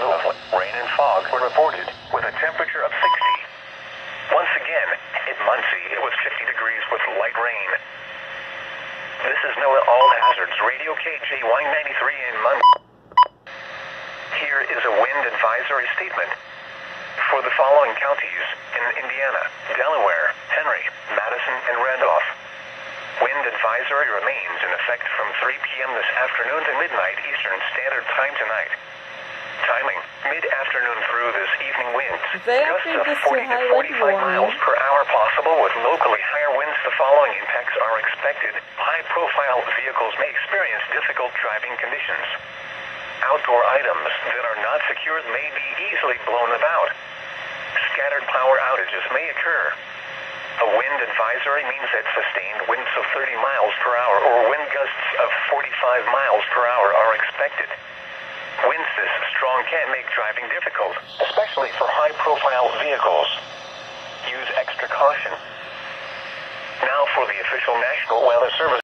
move. Rain and fog were reported, with a temperature of 60. Once again, in Muncie, it was 50 degrees with light rain. This is NOAA All Hazards Radio KJY93 in Muncie. Here is a wind advisory statement for the following counties in Indiana: Delaware, Henry, Madison, and Randolph. Wind advisory remains in effect from 3 p.m. this afternoon to midnight Eastern Standard Time tonight. Timing: mid-afternoon through this evening winds. Gusts of 40 to 45 miles per hour possible with locally higher winds. The following impacts are expected. High-profile vehicles may experience difficult driving conditions. Outdoor items that are not secured may be easily blown about. Scattered power outages may occur. A wind advisory means that sustained winds of 30 miles per hour or wind gusts of 45 miles per hour are expected. Winds this strong can make driving difficult, especially for high-profile vehicles. Use extra caution. Now for the official National Weather Service.